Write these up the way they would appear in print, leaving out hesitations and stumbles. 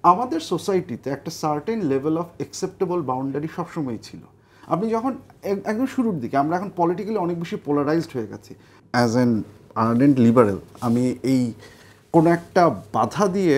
আমাদের সোসাইটিতে একটা certain level of acceptable boundary সবসময় ছিল। আপনি যখন একদম শুরুর দিকে, আমরা এখন পলিটিক্যালি অনেক বেশি পোলারাইজড হয়ে গেছি। অ্যাজ অ্যান আর্ডেন্ট লিবারেল আমি এই কোনো একটা বাধা দিয়ে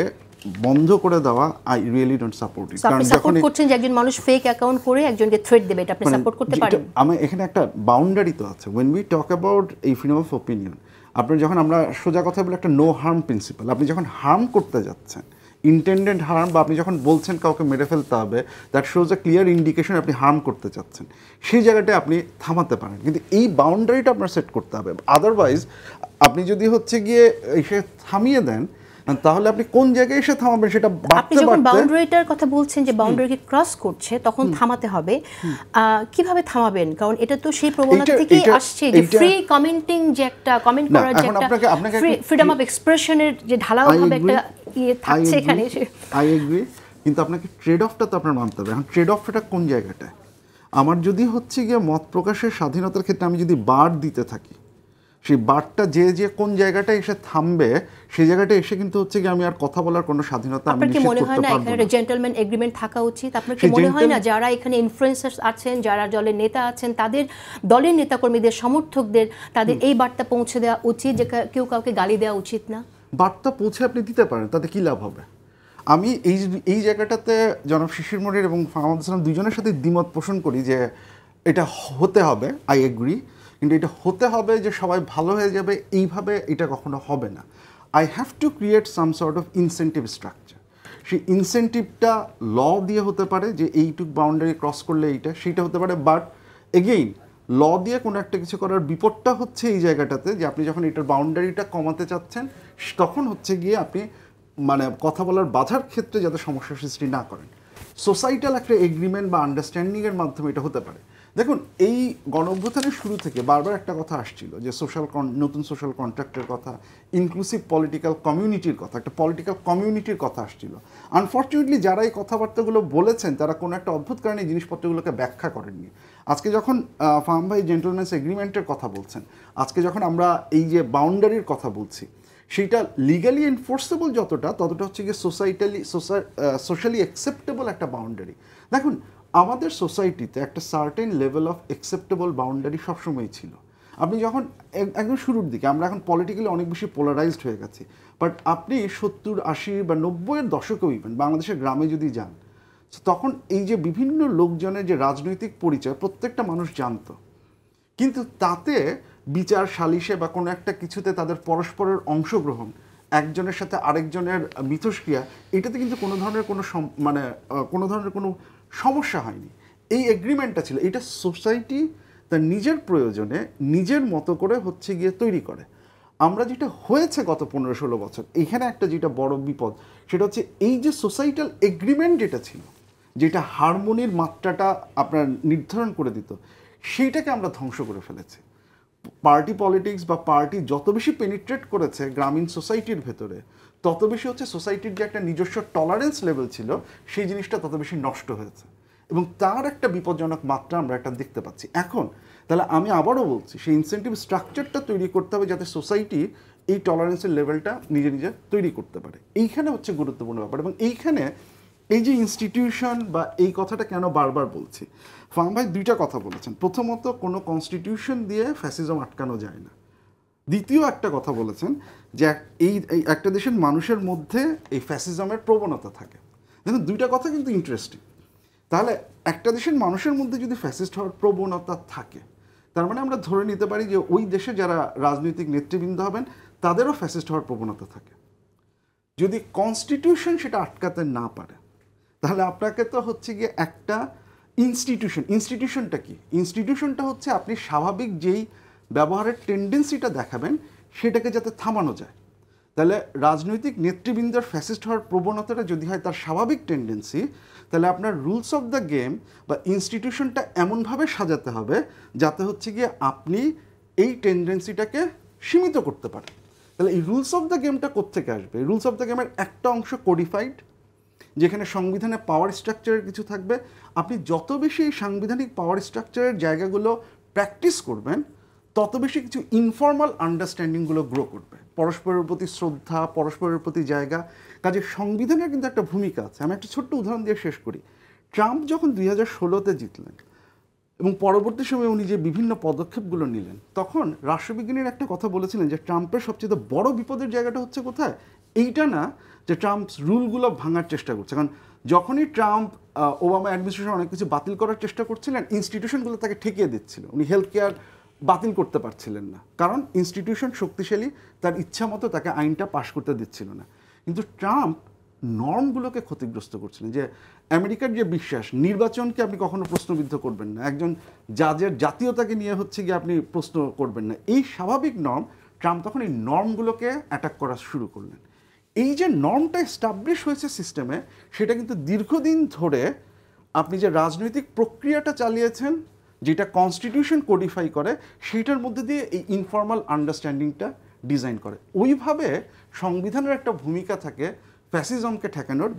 বন্ধ করে দেওয়া আই রিয়েলি ডোন্ট সাপোর্ট ইট। কারণ যখন করছেন যে একজন মানুষ ফেক অ্যাকাউন্ট করে একজনকে থ্রেট দেবে, এটা আপনি সাপোর্ট করতে পারেন? আমি এখানে একটা বাউন্ডারি তো আছে। ওয়েন উই টক অ্যাবাউট এই ফ্রিডম অফ ওপিনিয়ন, আপনার যখন আমরা সোজা কথা বলে একটা নো হার্ম প্রিন্সিপাল, আপনি যখন হার্ম করতে যাচ্ছেন, ইন্টেন্ডেড হার্ম, বা আপনি যখন বলছেন কাউকে মেরে ফেলতে হবে, that shows a clear indication আপনি হার্ম করতে চাচ্ছেন, সেই জায়গাটায় আপনি থামাতে পারেন। কিন্তু এই বাউন্ডারিটা আপনার সেট করতে হবে। আদারওয়াইজ আপনি যদি হচ্ছে গিয়ে এসে থামিয়ে দেন, তাহলে আপনি কোন জায়গায় এসে থামাবেন সেটা আপনি যখন বাউন্ডারিটার কথা বলছেন যে বাউন্ডারিকে ক্রস করছে তখন থামাতে হবে, কিভাবে থামাবেন? কারণ এটা তো সেই প্রবণতা থেকেই আসছে যে ফ্রি কমেন্টিং, যে একটা কমেন্ট করার যে একটা ফ্রিডম অফ এক্সপ্রেশনের যে ঢালাওভাবে একটা ইয়ে থাকছে এখানে। আই এগ্রি, কিন্তু আপনাকে ট্রেড অফটা তো আপনার মানতে হবে। এখন ট্রেড অফটা কোন জায়গাটায়? আমার যদি হচ্ছে গিয়ে মত প্রকাশের স্বাধীনতার ক্ষেত্রে আমি যদি বার দিতে থাকি, সেই বারটা যে কোন জায়গাটায় এসে থামবে, সেই জায়গাটায় এসে কিন্তু হচ্ছে কি আমি আর কথা বলার কোনো স্বাধীনতা আমি নিশ্চিত করতে পারবো না। আপনার কি মনে হয় না এখানে একটা জেন্টলম্যান এগ্রিমেন্ট থাকা উচিত? আপনার কি মনে হয় না যারা এখানে ইনফ্লুয়েন্সার আছেন, যারা দলের নেতা আছেন, তাদের দলের নেতাকর্মীদের, সমর্থকদের তাদের এই বার্তা পৌঁছে দেওয়া উচিত যে কেউ কাউকে গালি দেওয়া উচিত না? বার্তা পৌঁছে আপনি দিতে পারেন, তাতে কি লাভ হবে? আমি এই জায়গাটাতে জনাব শিশির মনির এবং ফাহাদ ইসলাম দুজনের সাথে দ্বিমত পোষণ করি যে এটা হতে হবে। আই এগ্রি, কিন্তু এটা হতে হবে যে সবাই ভালো হয়ে যাবে এইভাবে এটা কখনো হবে না। I have to create some sort of incentive structure. সেই ইনসেন্টিভটা ল দিয়ে হতে পারে যে এইটুক বাউন্ডারি ক্রস করলে সেইটা হতে পারে। বাট এগেইন, ল দিয়ে কোনো একটা কিছু করার বিপদটা হচ্ছে এই জায়গাটাতে যে আপনি যখন এটার বাউন্ডারিটা কমাতে চাচ্ছেন, তখন হচ্ছে গিয়ে আপনি মানে কথা বলার বাধার ক্ষেত্রে যাতে সমস্যার সৃষ্টি না করেন। সোসাইটাল একটা এগ্রিমেন্ট বা আন্ডারস্ট্যান্ডিংয়ের মাধ্যমে এটা হতে পারে। দেখুন, এই গণঅভ্যুত্থানের শুরু থেকে বারবার একটা কথা আসছিল যে নতুন সোশ্যাল কন্ট্রাক্টের কথা, ইনক্লুসিভ পলিটিক্যাল কমিউনিটির কথা, একটা পলিটিক্যাল কমিউনিটির কথা আসছিল। আনফর্চুনেটলি যারা এই কথাবার্তাগুলো বলেছেন তারা কোনো একটা অদ্ভুত কারণে এই জিনিসপত্রগুলোকে ব্যাখ্যা করেননি। আজকে যখন ফাহাম ভাই জেন্টলম্যানস এগ্রিমেন্টের কথা বলছেন, আজকে যখন আমরা এই যে বাউন্ডারির কথা বলছি, সেইটা লিগালি এনফোর্সেবল ততটা হচ্ছে গিয়ে সোশ্যালি অ্যাকসেপ্টেবল একটা বাউন্ডারি। দেখুন, আমাদের সোসাইটিতে একটা certain level of acceptable boundary সবসময় ছিল। আপনি যখন একদম শুরুর দিকে, আমরা এখন পলিটিক্যালি অনেক বেশি পোলারাইজড হয়ে গেছি, বাট আপনি 70, 80 বা 90-এর দশকেও ইভেন বাংলাদেশের গ্রামে যদি যান, তখন এই যে বিভিন্ন লোকজনের যে রাজনৈতিক পরিচয় প্রত্যেকটা মানুষ জানতো, কিন্তু তাতে বিচার সালিশে বা কোনো একটা কিছুতে তাদের পরস্পরের অংশগ্রহণ, একজনের সাথে আরেকজনের মিথস্ক্রিয়া, এটাতে কিন্তু কোনো ধরনের কোনো সমস্যা হয়নি। এই এগ্রিমেন্টটা ছিল, এটা সোসাইটি তার নিজের প্রয়োজনে নিজের মতো করে হচ্ছে গিয়ে তৈরি করে। আমরা যেটা হয়েছে গত 15-16 বছর, এখানে একটা যেটা বড় বিপদ, সেটা হচ্ছে এই যে সোসাইটাল এগ্রিমেন্ট যেটা ছিল, যেটা হারমোনির মাত্রাটা আপনার নির্ধারণ করে দিত, সেইটাকে আমরা ধ্বংস করে ফেলেছি। পার্টি পলিটিক্স বা পার্টি যত বেশি পেনিট্রেট করেছে গ্রামীণ সোসাইটির ভেতরে, তত বেশি হচ্ছে সোসাইটির যে একটা নিজস্ব টলারেন্স লেভেল ছিল, সেই জিনিসটা তত বেশি নষ্ট হয়েছে, এবং তার একটা বিপজ্জনক মাত্রা আমরা একটা দেখতে পাচ্ছি এখন। তাহলে আমি আবারও বলছি, সেই ইনসেন্টিভ স্ট্রাকচারটা তৈরি করতে হবে যাতে সোসাইটি এই টলারেন্সের লেভেলটা নিজে নিজে তৈরি করতে পারে। এইখানে হচ্ছে গুরুত্বপূর্ণ ব্যাপার। এবং এইখানে এই যে ইনস্টিটিউশন বা এই কথাটা কেন বারবার বলছি, ফাহাম ভাই দুইটা কথা বলেছেন। প্রথমত, কোনো কনস্টিটিউশন দিয়ে ফ্যাসিজম আটকানো যায় না। দ্বিতীয় একটা কথা বলেছেন যে এই একটা দেশের মানুষের মধ্যে এই ফ্যাসিজমের প্রবণতা থাকে। দেখুন, দুইটা কথা কিন্তু ইন্টারেস্টিং। তাহলে একটা দেশের মানুষের মধ্যে যদি ফ্যাসিস্ট হওয়ার প্রবণতা থাকে, তার মানে আমরা ধরে নিতে পারি যে ওই দেশে যারা রাজনৈতিক নেতৃবৃন্দ হবেন তাদেরও ফ্যাসিস্ট হওয়ার প্রবণতা থাকে। যদি কনস্টিটিউশন সেটা আটকাতে না পারে, তাহলে আপনাকে তো হচ্ছে গিয়ে একটা ইনস্টিটিউশনটা কি? ইনস্টিটিউশনটা হচ্ছে আপনি স্বাভাবিক যেই ব্যবহারের টেন্ডেন্সিটা দেখাবেন সেটাকে যাতে থামানো যায়। তাহলে রাজনৈতিক নেতৃবৃন্দের ফ্যাসিস্ট হওয়ার প্রবণতাটা যদি হয় তার স্বাভাবিক টেন্ডেন্সি, তাহলে আপনার রুলস অফ দ্য গেম বা ইনস্টিটিউশনটা এমনভাবে সাজাতে হবে যাতে হচ্ছে গিয়ে আপনি এই টেন্ডেন্সিটাকে সীমিত করতে পারেন। তাহলে এই রুলস অফ দ্য গেমটা কোত্থেকে আসবে? রুলস অফ দ্য গেমের একটা অংশ কোডিফাইড, যেখানে সংবিধানে পাওয়ার স্ট্রাকচারের কিছু থাকবে। আপনি যত বেশি এই সাংবিধানিক পাওয়ার স্ট্রাকচারের জায়গাগুলো প্র্যাকটিস করবেন, তত বেশি কিছু ইনফর্মাল আন্ডারস্ট্যান্ডিংগুলো গ্রো করবে। পরস্পরের প্রতি শ্রদ্ধা, পরস্পরের প্রতি জায়গা, কাজে সংবিধানের কিন্তু একটা ভূমিকা আছে। আমি একটা ছোট্ট উদাহরণ দিয়ে শেষ করি। ট্রাম্প যখন 2016-তে জিতলেন এবং পরবর্তী সময়ে উনি যে বিভিন্ন পদক্ষেপগুলো নিলেন, তখন রাষ্ট্রবিজ্ঞানীর একটা কথা বলেছিলেন যে ট্রাম্পের সবচেয়ে বড় বিপদের জায়গাটা হচ্ছে কোথায়, এইটা না যে ট্রাম্প রুলগুলো ভাঙার চেষ্টা করছে। কারণ যখনই ট্রাম্প ওবামা অ্যাডমিনিস্ট্রেশন অনেক কিছু বাতিল করার চেষ্টা করছিলেন, ইনস্টিটিউশনগুলো তাকে ঠেকিয়ে দিচ্ছিল। উনি হেলথ কেয়ার বাতিল করতে পারছিলেন না, কারণ ইনস্টিটিউশন শক্তিশালী, তার ইচ্ছা মতো তাকে আইনটা পাশ করতে দিচ্ছিল না। কিন্তু ট্রাম্প নর্মগুলোকে ক্ষতিগ্রস্ত করছিলেন, যে আমেরিকার যে বিশ্বাস, নির্বাচনকে আপনি কখনো প্রশ্নবিদ্ধ করবেন না, একজন জাজের জাতীয়তাকে নিয়ে হচ্ছে গিয়ে আপনি প্রশ্ন করবেন না, এই স্বাভাবিক নর্ম, ট্রাম্প তখন এই নর্মগুলোকে অ্যাটাক করা শুরু করলেন। এই যে নর্মটা এস্টাবলিশ হয়েছে সিস্টেমে, সেটা কিন্তু দীর্ঘদিন ধরে আপনি যে রাজনৈতিক প্রক্রিয়াটা চালিয়েছেন, যেটা কনস্টিটিউশন কোডিফাই করে, সেইটার মধ্যে দিয়ে এই ইনফর্মাল আন্ডারস্ট্যান্ডিংটা ডিজাইন করে। ওইভাবে সংবিধানের একটা ভূমিকা থাকে ফ্যাসিজমকে ঠেকানোর।